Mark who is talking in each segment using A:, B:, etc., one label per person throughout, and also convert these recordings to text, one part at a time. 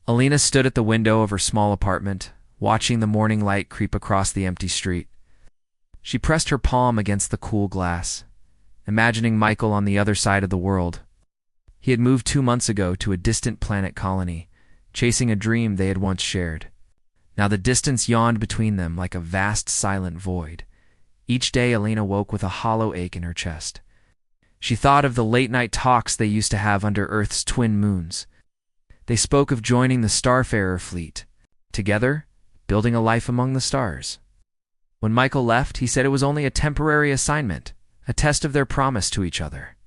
A: Alina stood at the window of her small apartment, watching the morning light creep across the empty street. She pressed her palm against the cool glass, imagining Michael on the other side of the world. He had moved 2 months ago to a distant planet colony, chasing a dream they had once shared. Now the distance yawned between them like a vast silent void. Each day Alina woke with a hollow ache in her chest. She thought of the late-night talks they used to have under Earth's twin moons. They spoke of joining the Starfarer fleet, together, building a life among the stars. When Michael left, he said it was only a temporary assignment, a test of their promise to each other.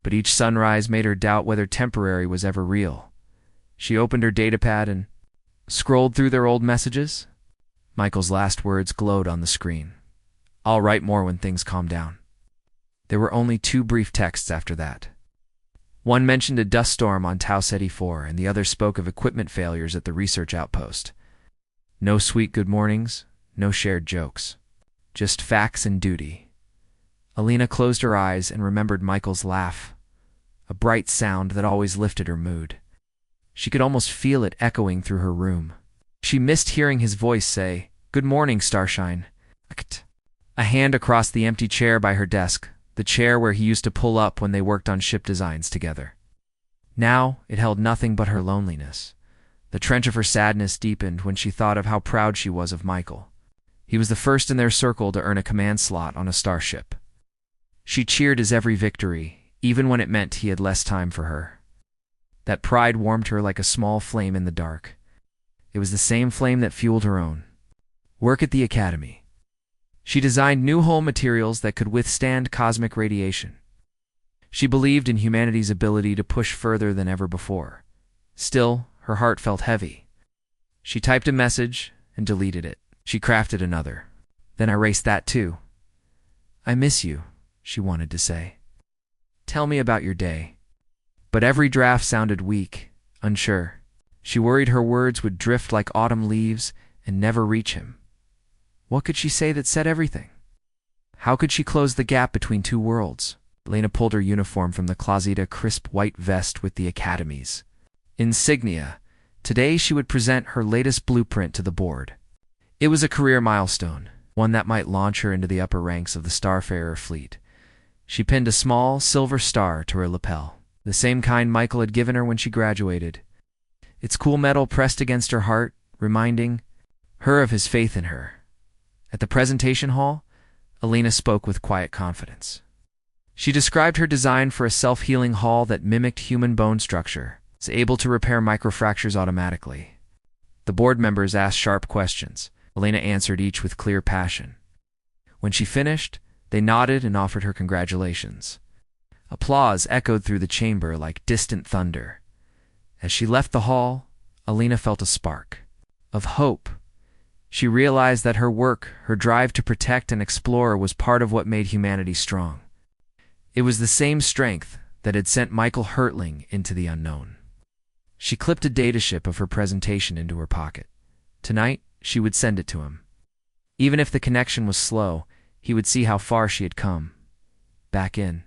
A: But each sunrise made her doubt whether temporary was ever real. She opened her datapad and scrolled through their old messages. Michael's last words glowed on the screen. "I'll write more when things calm down." There were only 2 brief texts after that. One mentioned a dust storm on Tau Ceti 4, and the other spoke of equipment failures at the research outpost. No sweet good mornings, no shared jokes. Just facts and duty. Alina closed her eyes and remembered Michael's laugh, a bright sound that always lifted her mood. She could almost feel it echoing through her room. She missed hearing his voice say, "Good morning, Starshine." A hand across the empty chair by her desk, the chair where he used to pull up when they worked on ship designs together. Now it held nothing but her loneliness. The trench of her sadness deepened when she thought of how proud she was of Michael. He was the first in their circle to earn a command slot on a starship. She cheered his every victory, even when it meant he had less time for her. That pride warmed her like a small flame in the dark. It was the same flame that fueled her own. Work at the academy. She designed new hull materials that could withstand cosmic radiation. She believed in humanity's ability to push further than ever before. Still, her heart felt heavy. She typed a message and deleted it. She crafted another, then erased that too. "I miss you," she wanted to say. "Tell me about your day." But every draft sounded weak, unsure. She worried her words would drift like autumn leaves and never reach him. What could she say that said everything? How could she close the gap between 2 worlds? Alina pulled her uniform from the closet, a crisp white vest with the Academy's insignia. Today she would present her latest blueprint to the board. It was a career milestone, one that might launch her into the upper ranks of the Starfarer fleet. She pinned a small, silver star to her lapel, the same kind Michael had given her when she graduated. Its cool metal pressed against her heart, reminding her of his faith in her. At the presentation hall, Alina spoke with quiet confidence. She described her design for a self-healing hull that mimicked human bone structure, was able to repair microfractures automatically. The board members asked sharp questions. Alina answered each with clear passion. When she finished, they nodded and offered her congratulations. Applause echoed through the chamber like distant thunder. As she left the hall, Alina felt a spark of hope. She realized that her work, her drive to protect and explore, was part of what made humanity strong. It was the same strength that had sent Michael hurtling into the unknown. She clipped a dataship of her presentation into her pocket. Tonight, she would send it to him. Even if the connection was slow, he would see how far she had come. Back in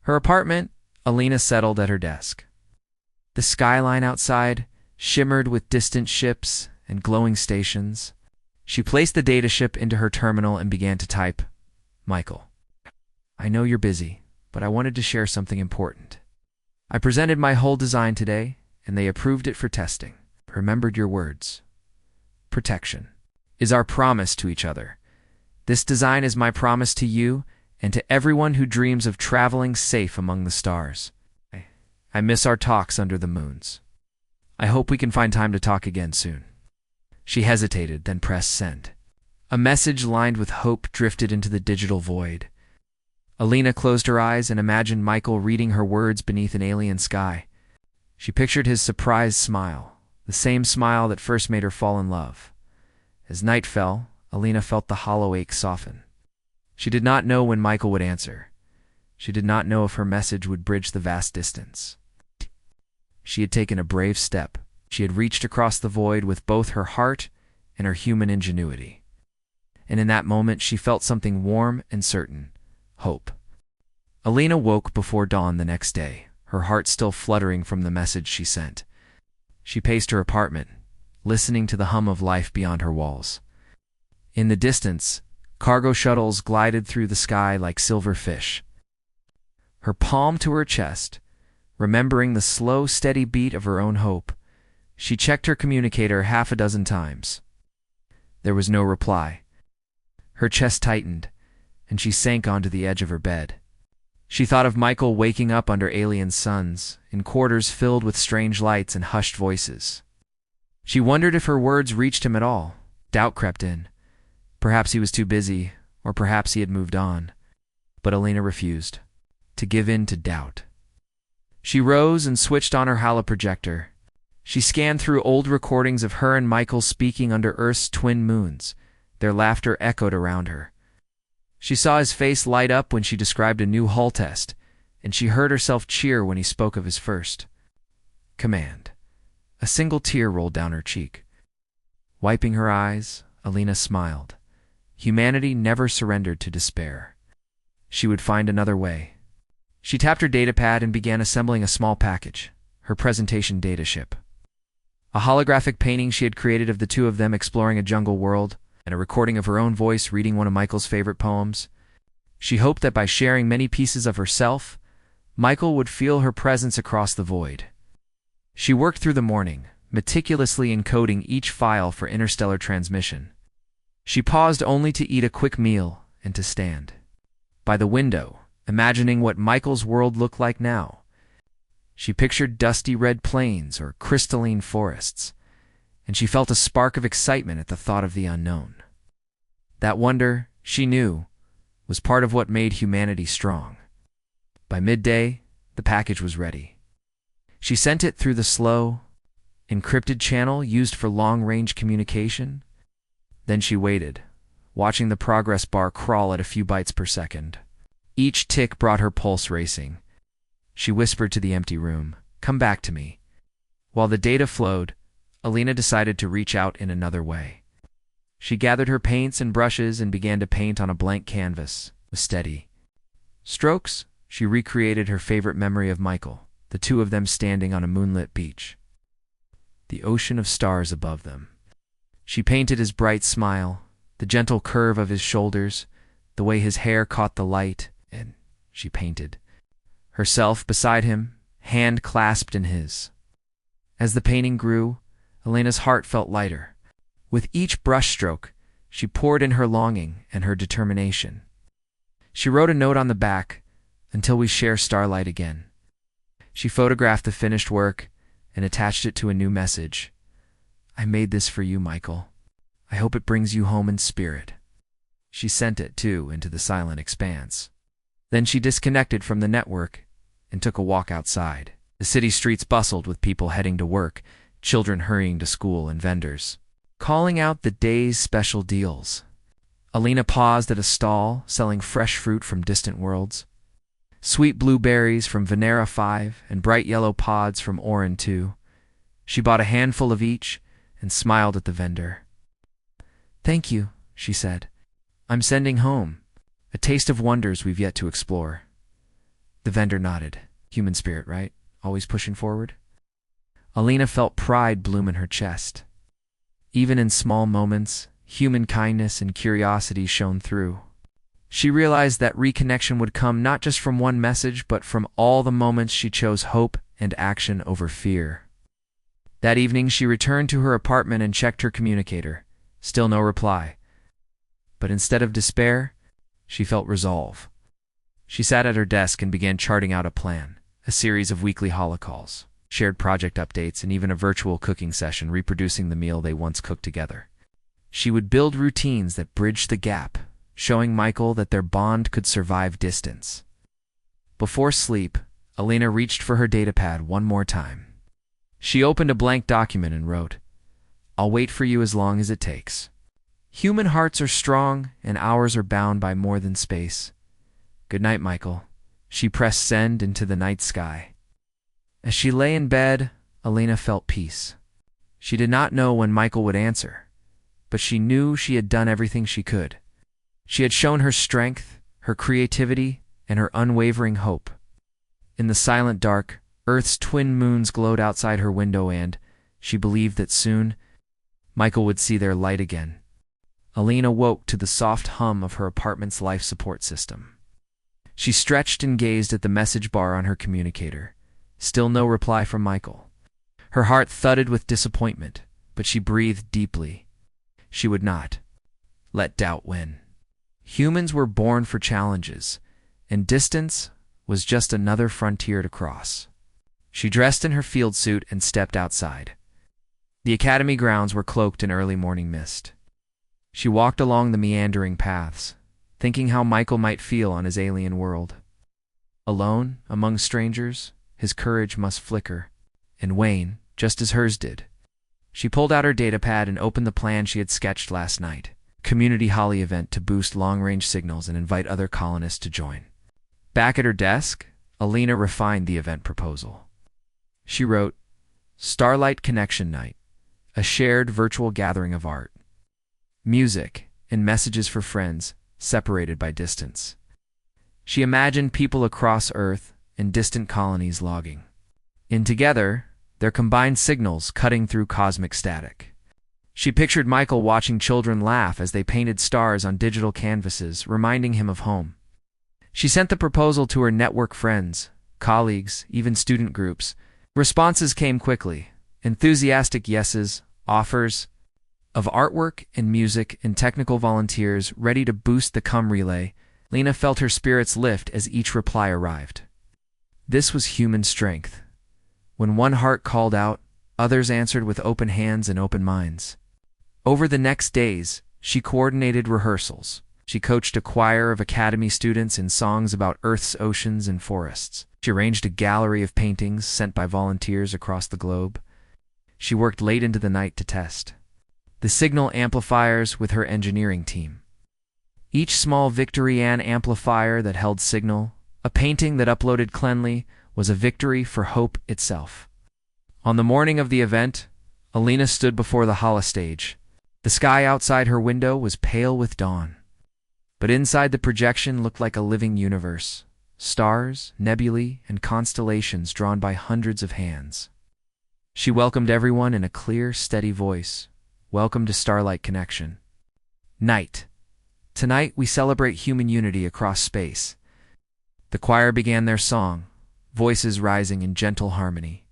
A: her apartment, Alina settled at her desk. The skyline outside shimmered with distant ships and glowing stations. She placed the dataship into her terminal and began to type, "Michael, I know you're busy, but I wanted to share something important. I presented my whole design today, and they approved it for testing. Remembered your words. Protection is our promise to each other. This design is my promise to you and to everyone who dreams of traveling safe among the stars. I miss our talks under the moons. I hope we can find time to talk again soon." She hesitated, then pressed send. A message lined with hope drifted into the digital void. Alina closed her eyes and imagined Michael reading her words beneath an alien sky. She pictured his surprised smile, the same smile that first made her fall in love. As night fell, Alina felt the hollow ache soften. She did not know when Michael would answer. She did not know if her message would bridge the vast distance. She had taken a brave step. She had reached across the void with both her heart and her human ingenuity. And in that moment, she felt something warm and certain: hope. Alina woke before dawn the next day, her heart still fluttering from the message she sent. She paced her apartment, listening to the hum of life beyond her walls. In the distance, cargo shuttles glided through the sky like silver fish. Her palm to her chest, remembering the slow, steady beat of her own hope, she checked her communicator half a dozen times. There was no reply. Her chest tightened, and she sank onto the edge of her bed. She thought of Michael waking up under alien suns, in quarters filled with strange lights and hushed voices. She wondered if her words reached him at all. Doubt crept in. Perhaps he was too busy, or perhaps he had moved on. But Alina refused to give in to doubt. She rose and switched on her holoprojector. She scanned through old recordings of her and Michael speaking under Earth's twin moons. Their laughter echoed around her. She saw his face light up when she described a new hull test, and she heard herself cheer when he spoke of his first command. A single tear rolled down her cheek. Wiping her eyes, Alina smiled. Humanity never surrendered to despair. She would find another way. She tapped her datapad and began assembling a small package, her presentation dataship. A holographic painting she had created of the two of them exploring a jungle world, and a recording of her own voice reading one of Michael's favorite poems. She hoped that by sharing many pieces of herself, Michael would feel her presence across the void. She worked through the morning, meticulously encoding each file for interstellar transmission. She paused only to eat a quick meal and to stand by the window, imagining what Michael's world looked like now. She pictured dusty red plains or crystalline forests, and she felt a spark of excitement at the thought of the unknown. That wonder, she knew, was part of what made humanity strong. By midday, the package was ready. She sent it through the slow, encrypted channel used for long-range communication. Then she waited, watching the progress bar crawl at a few bytes per second. Each tick brought her pulse racing. She whispered to the empty room, "Come back to me." While the data flowed, Alina decided to reach out in another way. She gathered her paints and brushes and began to paint on a blank canvas, with steady strokes. She recreated her favorite memory of Michael, the two of them standing on a moonlit beach, the ocean of stars above them. She painted his bright smile, the gentle curve of his shoulders, the way his hair caught the light, and she painted herself beside him, hand clasped in his. As the painting grew, Alina's heart felt lighter. With each brushstroke, she poured in her longing and her determination. She wrote a note on the back, "Until we share starlight again." She photographed the finished work and attached it to a new message. "I made this for you, Michael. I hope it brings you home in spirit." She sent it, too, into the silent expanse. Then she disconnected from the network and took a walk outside. The city streets bustled with people heading to work, children hurrying to school, and vendors calling out the day's special deals. Alina paused at a stall selling fresh fruit from distant worlds. Sweet blueberries from Venera 5 and bright yellow pods from Orin 2. She bought a handful of each and smiled at the vendor. "Thank you," she said. "I'm sending home a taste of wonders we've yet to explore." The vendor nodded. Human spirit, right? Always pushing forward. Alina felt pride bloom in her chest. Even in small moments, human kindness and curiosity shone through. She realized that reconnection would come not just from one message, but from all the moments she chose hope and action over fear. That evening, she returned to her apartment and checked her communicator. Still no reply. But instead of despair, she felt resolve. She sat at her desk and began charting out a plan, a series of weekly holocalls, shared project updates, and even a virtual cooking session reproducing the meal they once cooked together. She would build routines that bridged the gap, showing Michael that their bond could survive distance. Before sleep, Alina reached for her datapad one more time. She opened a blank document and wrote, "I'll wait for you as long as it takes. Human hearts are strong, and ours are bound by more than space. Good night, Michael." She pressed send into the night sky. As she lay in bed, Alina felt peace. She did not know when Michael would answer, but she knew she had done everything she could. She had shown her strength, her creativity, and her unwavering hope. In the silent dark, Earth's twin moons glowed outside her window and, She believed that soon, Michael would see their light again. Alina woke to the soft hum of her apartment's life support system. She stretched and gazed at the message bar on her communicator. Still no reply from Michael. Her heart thudded with disappointment, but she breathed deeply. She would not let doubt win. Humans were born for challenges, and distance was just another frontier to cross. She dressed in her field suit and stepped outside. The academy grounds were cloaked in early morning mist. She walked along the meandering paths, thinking how Michael might feel on his alien world. Alone, among strangers, his courage must flicker, and wane, just as hers did. She pulled out her datapad and opened the plan she had sketched last night. Community Holly event to boost long-range signals and invite other colonists to join. Back at her desk, Alina refined the event proposal. She wrote, Starlight Connection Night, a shared virtual gathering of art, music, and messages for friends separated by distance. She imagined people across Earth and distant colonies logging in together, their combined signals cutting through cosmic static. She pictured Michael watching children laugh as they painted stars on digital canvases, reminding him of home. She sent the proposal to her network friends, colleagues, even student groups. Responses came quickly. Enthusiastic yeses, offers of artwork and music, and technical volunteers ready to boost the come relay. Lena felt her spirits lift as each reply arrived. This was human strength. When one heart called out, others answered with open hands and open minds. Over the next days, she coordinated rehearsals. She coached a choir of academy students in songs about Earth's oceans and forests. She arranged a gallery of paintings sent by volunteers across the globe. She worked late into the night to test the signal amplifiers with her engineering team. Each small Victorian amplifier that held signal, a painting that uploaded cleanly, was a victory for hope itself. On the morning of the event, Alina stood before the holostage. The sky outside her window was pale with dawn, but inside the projection looked like a living universe. Stars, nebulae, and constellations drawn by hundreds of hands. She welcomed everyone in a clear, steady voice. Welcome to Starlight Connection Night. Tonight we celebrate human unity across space. The choir began their song, voices rising in gentle harmony.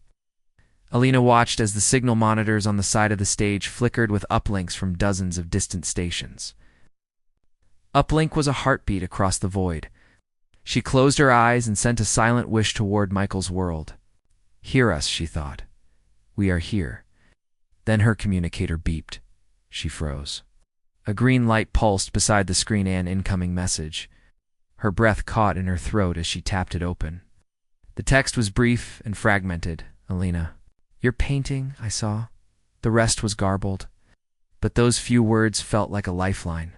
A: Alina watched as the signal monitors on the side of the stage flickered with uplinks from dozens of distant stations. Uplink was a heartbeat across the void. She closed her eyes and sent a silent wish toward Michael's world. Hear us, she thought. We are here. Then her communicator beeped. She froze. A green light pulsed beside the screen, an incoming message. Her breath caught in her throat as she tapped it open. The text was brief and fragmented. Alina, your painting, I saw. The rest was garbled. But those few words felt like a lifeline.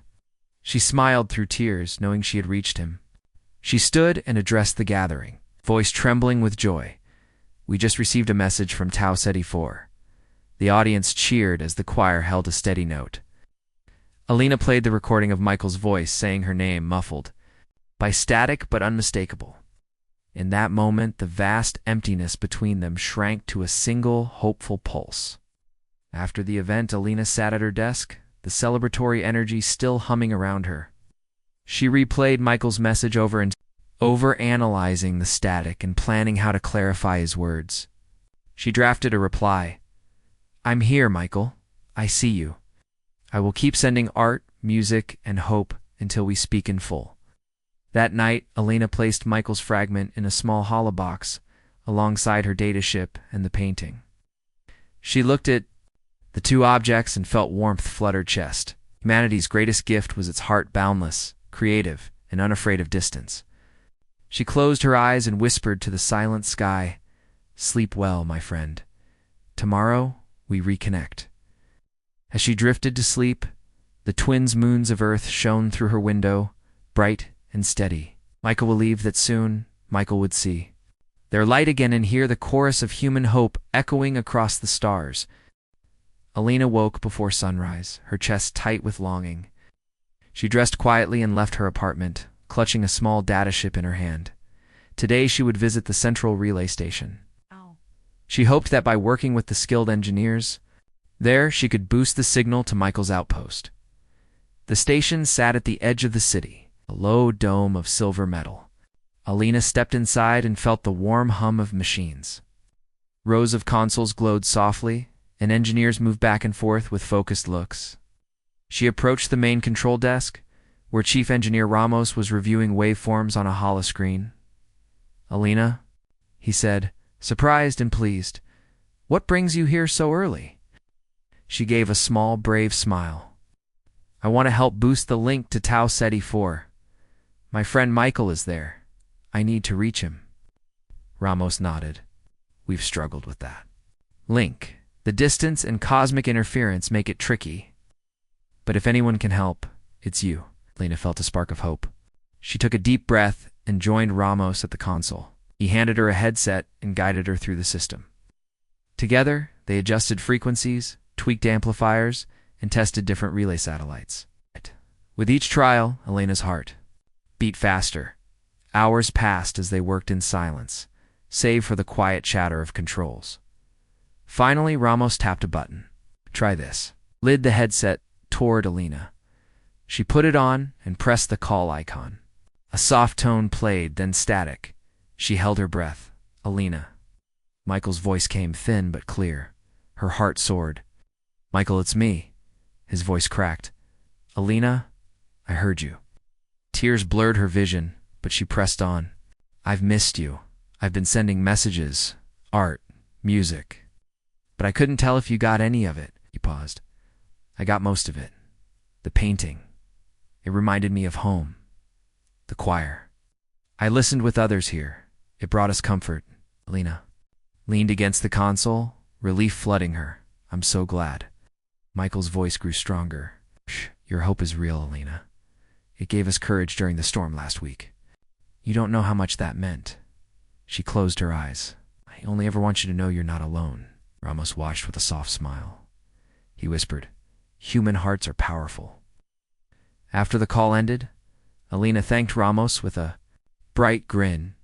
A: She smiled through tears, knowing she had reached him. She stood and addressed the gathering, voice trembling with joy. We just received a message from Tau Ceti 4. The audience cheered as the choir held a steady note. Alina played the recording of Michael's voice, saying her name muffled, by static but unmistakable. In that moment, the vast emptiness between them shrank to a single, hopeful pulse. After the event, Alina sat at her desk, the celebratory energy still humming around her. She replayed Michael's message over analyzing the static and planning how to clarify his words. She drafted a reply. I'm here, Michael. I see you. I will keep sending art, music, and hope until we speak in full. That night, Alina placed Michael's fragment in a small holobox alongside her dataship and the painting. She looked at the two objects and felt warmth flood her chest. Humanity's greatest gift was its heart, boundless, creative, and unafraid of distance. She closed her eyes and whispered to the silent sky, Sleep well, my friend. Tomorrow, we reconnect. As she drifted to sleep, the twins' moons of Earth shone through her window, bright and steady. Michael believed that soon, Michael would see their light again and hear the chorus of human hope echoing across the stars. Alina woke before sunrise, her chest tight with longing. She dressed quietly and left her apartment, clutching a small dataship in her hand. Today she would visit the central relay station. She hoped that by working with the skilled engineers there, she could boost the signal to Michael's outpost. The station sat at the edge of the city, a low dome of silver metal. Alina stepped inside and felt the warm hum of machines. Rows of consoles glowed softly, and engineers moved back and forth with focused looks. She approached the main control desk, where Chief Engineer Ramos was reviewing waveforms on a holoscreen. "Alina," he said, surprised and pleased, "what brings you here so early?" She gave a small, brave smile. "I want to help boost the link to Tau Ceti 4. My friend Michael is there. I need to reach him." Ramos nodded. "We've struggled with that. Link, the distance and cosmic interference make it tricky. But if anyone can help, it's you." Alina felt a spark of hope. She took a deep breath and joined Ramos at the console. He handed her a headset and guided her through the system. Together, they adjusted frequencies, tweaked amplifiers, and tested different relay satellites. With each trial, Elena's heart beat faster. Hours passed as they worked in silence, save for the quiet chatter of controls. Finally, Ramos tapped a button. "Try this." Lid the headset toward Alina. She put it on and pressed the call icon. A soft tone played, then static. She held her breath. "Alina." Michael's voice came thin but clear. Her heart soared. "Michael, it's me." His voice cracked. "Alina, I heard you." Tears blurred her vision, but she pressed on. "I've missed you. I've been sending messages, art, music. But I couldn't tell if you got any of it." He paused. "I got most of it. The painting. It reminded me of home. The choir. I listened with others here. It brought us comfort." Alina leaned against the console, relief flooding her. "I'm so glad." Michael's voice grew stronger. "Shh, your hope is real, Alina. It gave us courage during the storm last week. You don't know how much that meant." She closed her eyes. "I only ever want you to know you're not alone." Ramos watched with a soft smile. He whispered, "Human hearts are powerful." After the call ended, Alina thanked Ramos with a bright grin.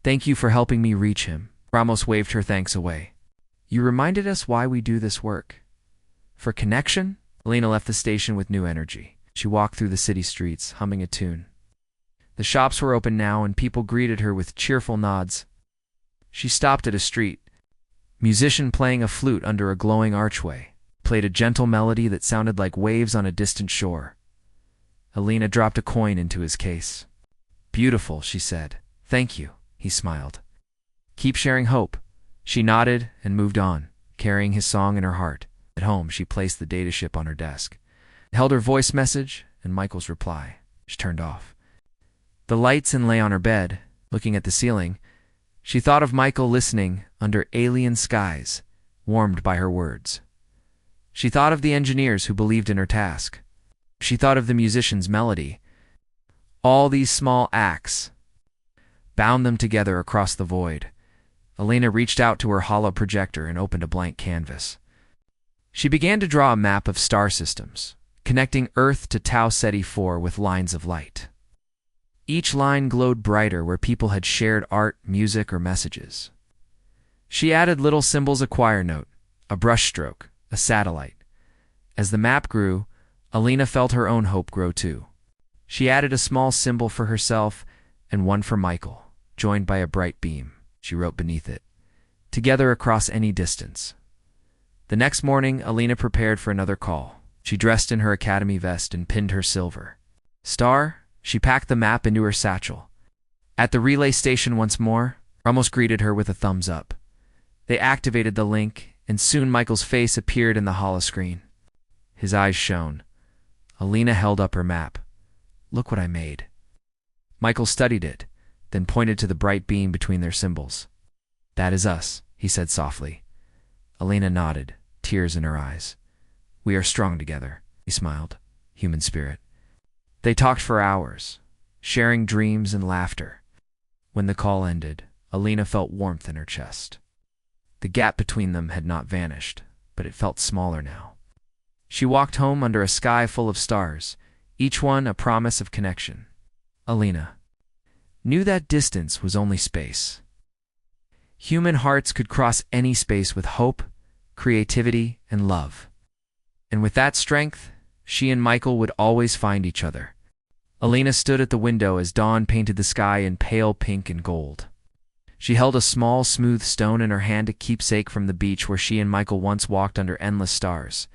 A: "Thank you for helping me reach him." Ramos waved her thanks away. "You reminded us why we do this work. For connection?" Alina left the station with new energy. She walked through the city streets, humming a tune. The shops were open now, and people greeted her with cheerful nods. She stopped at a street. Musician playing a flute under a glowing archway played a gentle melody that sounded like waves on a distant shore. Alina dropped a coin into his case. "Beautiful," she said. "Thank you," he smiled. "Keep sharing hope." She nodded and moved on, carrying his song in her heart. At home, she placed the dataship on her desk, held her voice message and Michael's reply. She turned off the lights and lay on her bed, looking at the ceiling. She thought of Michael listening under alien skies, warmed by her words. She thought of the engineers who believed in her task. She thought of the musician's melody. All these small acts bound them together across the void. Alina reached out to her hollow projector and opened a blank canvas. She began to draw a map of star systems, connecting Earth to Tau Ceti 4 with lines of light. Each line glowed brighter where people had shared art, music, or messages. She added little symbols: a choir note, a brushstroke, a satellite. As the map grew, Alina felt her own hope grow too. She added a small symbol for herself and one for Michael, joined by a bright beam. She wrote beneath it, "Together across any distance." The next morning, Alina prepared for another call. She dressed in her academy vest and pinned her silver star. She packed the map into her satchel. At the relay station once more, Ramos greeted her with a thumbs up. They activated the link, and soon Michael's face appeared in the holoscreen. His eyes shone. Alina held up her map. "Look what I made." Michael studied it, then pointed to the bright beam between their symbols. "That is us," he said softly. Alina nodded, tears in her eyes. "We are strong together," he smiled. "Human spirit." They talked for hours, sharing dreams and laughter. When the call ended, Alina felt warmth in her chest. The gap between them had not vanished, but it felt smaller now. She walked home under a sky full of stars, each one a promise of connection. Alina knew that distance was only space. Human hearts could cross any space with hope, creativity, and love. And with that strength, she and Michael would always find each other. Alina stood at the window as dawn painted the sky in pale pink and gold. She held a small, smooth stone in her hand, a keepsake from the beach where she and Michael once walked under endless stars.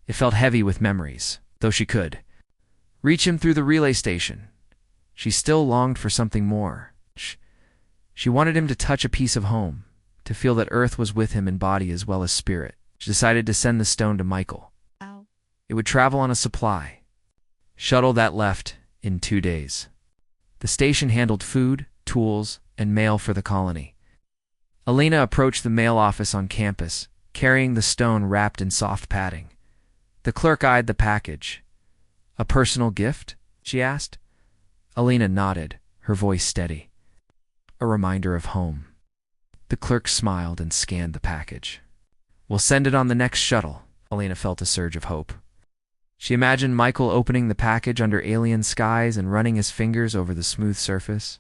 A: It felt heavy with memories, though she could reach him through the relay station. She still longed for something more. She wanted him to touch a piece of home, to feel that Earth was with him in body as well as spirit. She decided to send the stone to Michael. It would travel on a supply shuttle that left in 2 days. The station handled food, tools, and mail for the colony. Alina approached the mail office on campus, carrying the stone wrapped in soft padding. The clerk eyed the package. "A personal gift?" she asked. Alina nodded, her voice steady. "A reminder of home." The clerk smiled and scanned the package. "We'll send it on the next shuttle." Alina felt a surge of hope. She imagined Michael opening the package under alien skies and running his fingers over the smooth surface.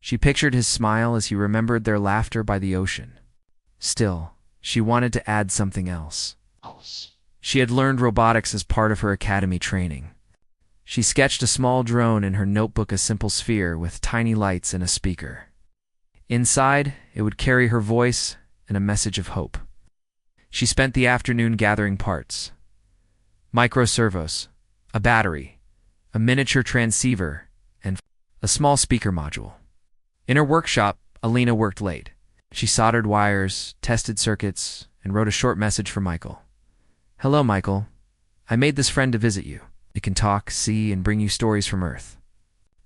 A: She pictured his smile as he remembered their laughter by the ocean. Still, she wanted to add something else. She had learned robotics as part of her academy training. She sketched a small drone in her notebook, a simple sphere with tiny lights and a speaker. Inside, it would carry her voice and a message of hope. She spent the afternoon gathering parts. Microservos, a battery, a miniature transceiver, and a small speaker module. In her workshop, Alina worked late. She soldered wires, tested circuits, and wrote a short message for Michael. "Hello, Michael. I made this friend to visit you. It can talk, see, and bring you stories from Earth.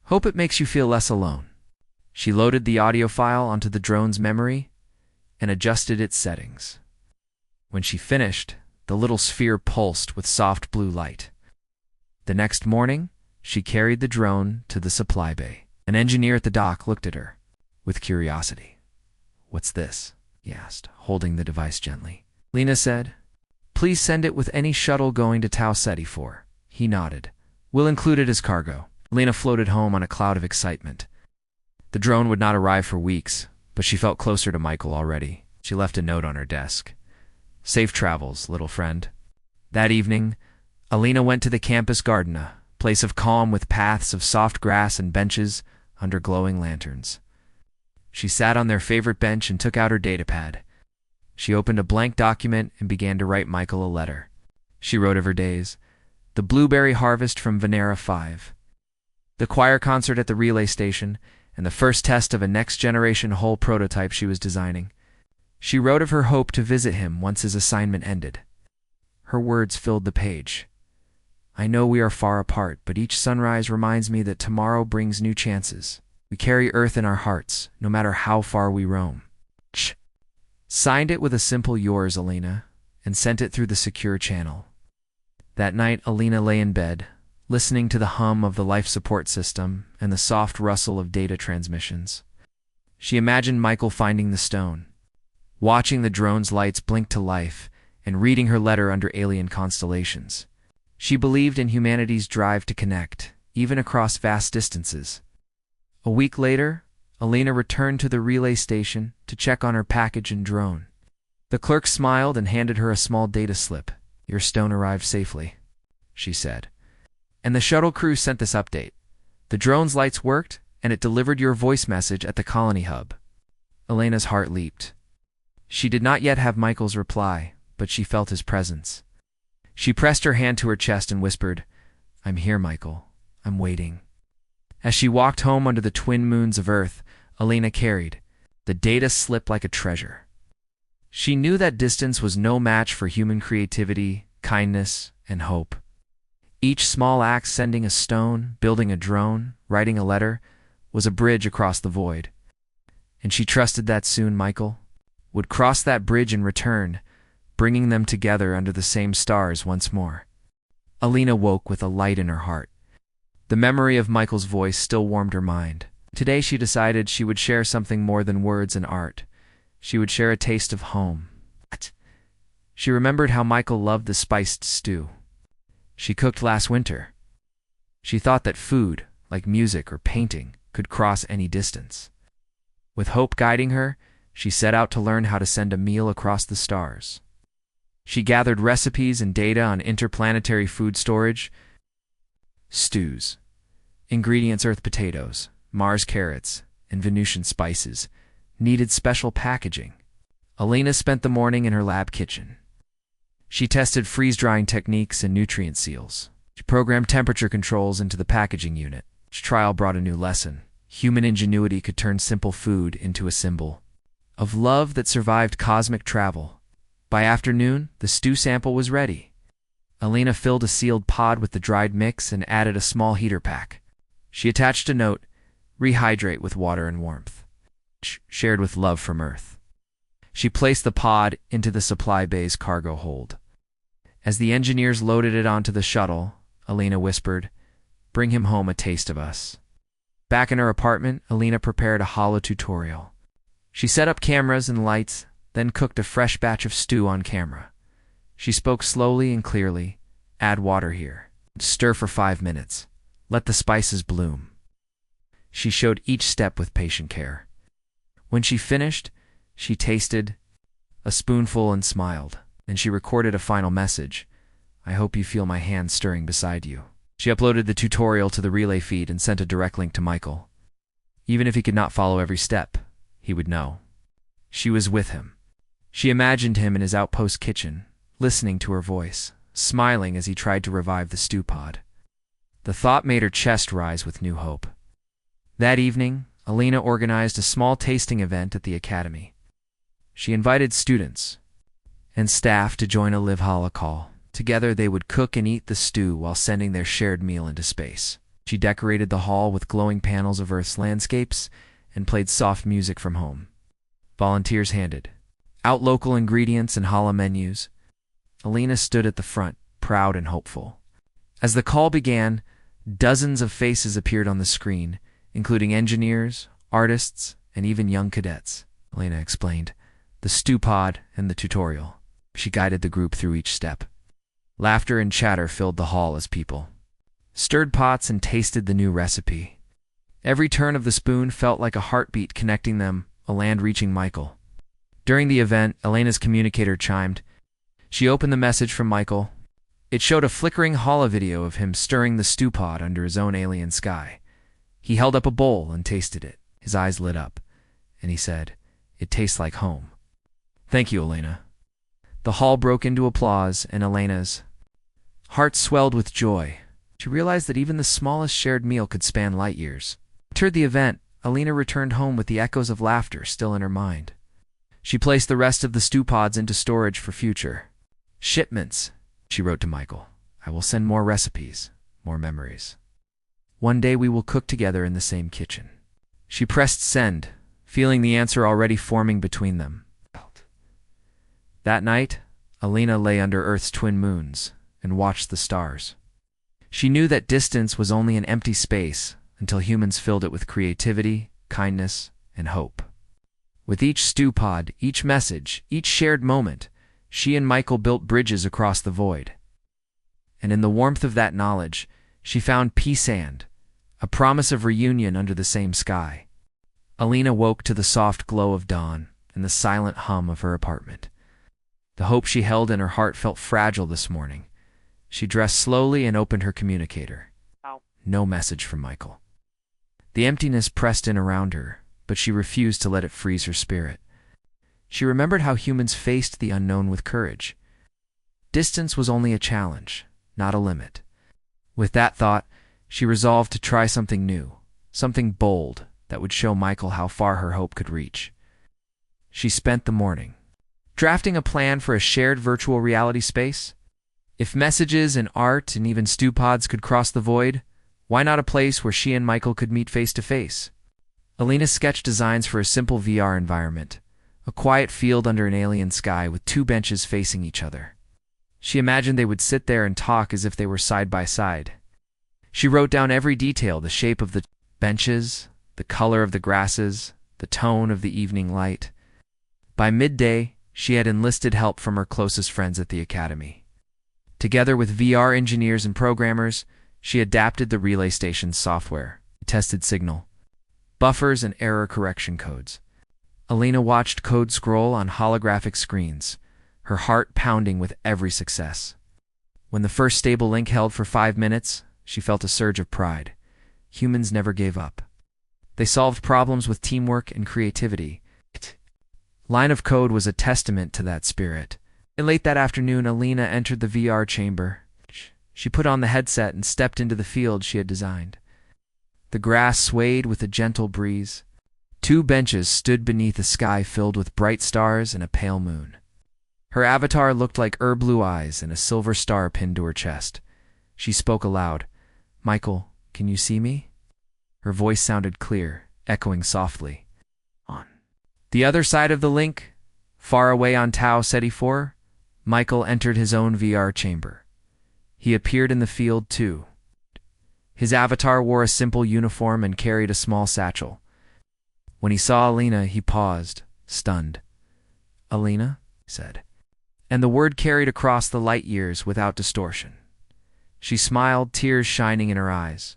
A: Hope it makes you feel less alone." She loaded the audio file onto the drone's memory and adjusted its settings. When she finished, the little sphere pulsed with soft blue light. The next morning, she carried the drone to the supply bay. An engineer at the dock looked at her with curiosity. "What's this?" he asked, holding the device gently. Lena said, "Please send it with any shuttle going to Tau Ceti 4. He nodded. "We'll include it as cargo." Lena floated home on a cloud of excitement. The drone would not arrive for weeks, but she felt closer to Michael already. She left a note on her desk. "Safe travels, little friend." That evening, Alina went to the campus garden, a place of calm with paths of soft grass and benches under glowing lanterns. She sat on their favorite bench and took out her datapad. She opened a blank document and began to write Michael a letter. She wrote of her days, the blueberry harvest from Venera 5, the choir concert at the relay station, and the first test of a next-generation hull prototype she was designing. She wrote of her hope to visit him once his assignment ended. Her words filled the page. "I know we are far apart, but each sunrise reminds me that tomorrow brings new chances. We carry Earth in our hearts, no matter how far we roam." Signed it with a simple "Yours, Alina," and sent it through the secure channel. That night, Alina lay in bed, listening to the hum of the life support system and the soft rustle of data transmissions. She imagined Michael finding the stone, watching the drone's lights blink to life, and reading her letter under alien constellations. She believed in humanity's drive to connect, even across vast distances. A week later, Alina returned to the relay station to check on her package and drone. The clerk smiled and handed her a small data slip. "Your stone arrived safely," she said. "And the shuttle crew sent this update. The drone's lights worked, and it delivered your voice message at the colony hub." Alina's heart leaped. She did not yet have Michael's reply, but she felt his presence. She pressed her hand to her chest and whispered, "I'm here, Michael. I'm waiting." As she walked home under the twin moons of Earth, Alina carried the data slip like a treasure. She knew that distance was no match for human creativity, kindness, and hope. Each small act, sending a stone, building a drone, writing a letter, was a bridge across the void. And she trusted that soon Michael would cross that bridge in return, bringing them together under the same stars once more. Alina woke with a light in her heart. The memory of Michael's voice still warmed her mind. Today she decided she would share something more than words and art. She would share a taste of home. She remembered how Michael loved the spiced stew she cooked last winter. She thought that food, like music or painting, could cross any distance. With hope guiding her, She set out to learn how to send a meal across the stars. She gathered recipes and data on interplanetary food storage, stews, ingredients Earth potatoes, Mars carrots, and Venusian spices, needed special packaging. Elena spent the morning in her lab kitchen. She tested freeze-drying techniques and nutrient seals. She programmed temperature controls into the packaging unit. Each trial brought a new lesson. Human ingenuity could turn simple food into a symbol of love that survived cosmic travel. By afternoon, the stew sample was ready. Elena filled a sealed pod with the dried mix and added a small heater pack. She attached a note, "Rehydrate with water and warmth," shared with love from Earth. She placed the pod into the supply bay's cargo hold. As the engineers loaded it onto the shuttle, Elena whispered, "Bring him home a taste of us." Back in her apartment, Elena prepared a holo tutorial. She set up cameras and lights, then cooked a fresh batch of stew on camera. She spoke slowly and clearly. "Add water here. Stir for 5 minutes. Let the spices bloom." She showed each step with patient care. When she finished, she tasted a spoonful and smiled. Then she recorded a final message. "I hope you feel my hand stirring beside you." She uploaded the tutorial to the relay feed and sent a direct link to Michael. Even if he could not follow every step, he would know. She was with him. She imagined him in his outpost kitchen, listening to her voice, smiling as he tried to revive the stew pod. The thought made her chest rise with new hope. That evening, Elena organized a small tasting event at the academy. She invited students and staff to join a Live Hala call. Together they would cook and eat the stew while sending their shared meal into space. She decorated the hall with glowing panels of Earth's landscapes and played soft music from home. Volunteers handed out local ingredients and Hala menus. Elena stood at the front, proud and hopeful. As the call began, dozens of faces appeared on the screen, including engineers, artists, and even young cadets. Elena explained the stew pod and the tutorial. She guided the group through each step. Laughter and chatter filled the hall as people stirred pots and tasted the new recipe. Every turn of the spoon felt like a heartbeat connecting them, a land reaching Michael. During the event, Elena's communicator chimed. She opened the message from Michael. It showed a flickering holo video of him stirring the stew pod under his own alien sky. He held up a bowl and tasted it. His eyes lit up, and he said, "It tastes like home." "Thank you, Elena." The hall broke into applause, and Elena's heart swelled with joy. She realized that even the smallest shared meal could span light years. After the event, Elena returned home with the echoes of laughter still in her mind. She placed the rest of the stew pods into storage for future shipments. She wrote to Michael, "I will send more recipes, more memories. One day we will cook together in the same kitchen." She pressed send, feeling the answer already forming between them. That night, Elena lay under Earth's twin moons and watched the stars. She knew that distance was only an empty space until humans filled it with creativity, kindness, and hope. With each stew pod, each message, each shared moment, she and Michael built bridges across the void. And in the warmth of that knowledge, she found peace and a promise of reunion under the same sky. Elena woke to the soft glow of dawn and the silent hum of her apartment. The hope she held in her heart felt fragile this morning. She dressed slowly and opened her communicator. No message from Michael. The emptiness pressed in around her, but she refused to let it freeze her spirit. She remembered how humans faced the unknown with courage. Distance was only a challenge, not a limit. With that thought, she resolved to try something new, something bold that would show Michael how far her hope could reach. She spent the morning drafting a plan for a shared virtual reality space. If messages and art and even stew pods could cross the void, why not a place where she and Michael could meet face to face? Elena sketched designs for a simple VR environment, a quiet field under an alien sky with 2 benches facing each other. She imagined they would sit there and talk as if they were side by side. She wrote down every detail, the shape of the benches, the color of the grasses, the tone of the evening light. By midday, she had enlisted help from her closest friends at the academy. Together with VR engineers and programmers, she adapted the relay station's software, tested signal, buffers, and error correction codes. Alina watched code scroll on holographic screens, her heart pounding with every success. When the first stable link held for 5 minutes, she felt a surge of pride. Humans never gave up. They solved problems with teamwork and creativity. Line of code was a testament to that spirit. Late that afternoon, Alina entered the VR chamber. She put on the headset and stepped into the field she had designed. The grass swayed with a gentle breeze. 2 benches stood beneath a sky filled with bright stars and a pale moon. Her avatar looked like blue eyes and a silver star pinned to her chest. She spoke aloud. "Michael, can you see me?" Her voice sounded clear, echoing softly. On the other side of the link, far away on Tau Ceti 4, Michael entered his own VR chamber. He appeared in the field too. His avatar wore a simple uniform and carried a small satchel. When he saw Alina, he paused, stunned. "Alina?" he said, and the word carried across the light years without distortion. She smiled, tears shining in her eyes.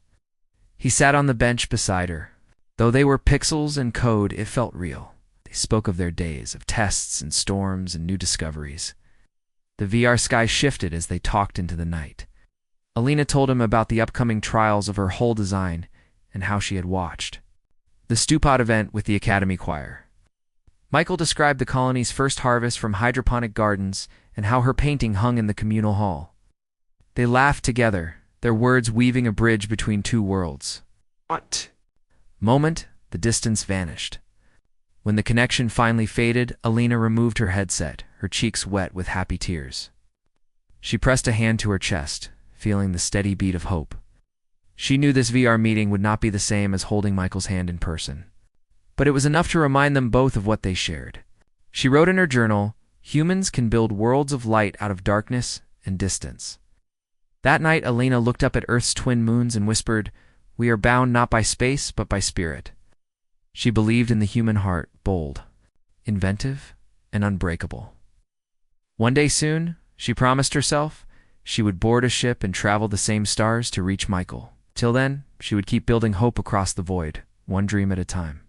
A: He sat on the bench beside her. Though they were pixels and code, it felt real. They spoke of their days, of tests and storms and new discoveries. The VR sky shifted as they talked into the night. Alina told him about the upcoming trials of her whole design and how she had watched the Stupod event with the Academy Choir. Michael described the colony's first harvest from hydroponic gardens and how her painting hung in the communal hall. They laughed together, their words weaving a bridge between 2 worlds. What? Moment, the distance vanished. When the connection finally faded, Alina removed her headset, her cheeks wet with happy tears. She pressed a hand to her chest, feeling the steady beat of hope. She knew this VR meeting would not be the same as holding Michael's hand in person. But it was enough to remind them both of what they shared. She wrote in her journal, "Humans can build worlds of light out of darkness and distance." That night, Alina looked up at Earth's twin moons and whispered, "We are bound not by space, but by spirit." She believed in the human heart, bold, inventive, and unbreakable. One day soon, she promised herself, she would board a ship and travel the same stars to reach Michael. Till then, she would keep building hope across the void, one dream at a time.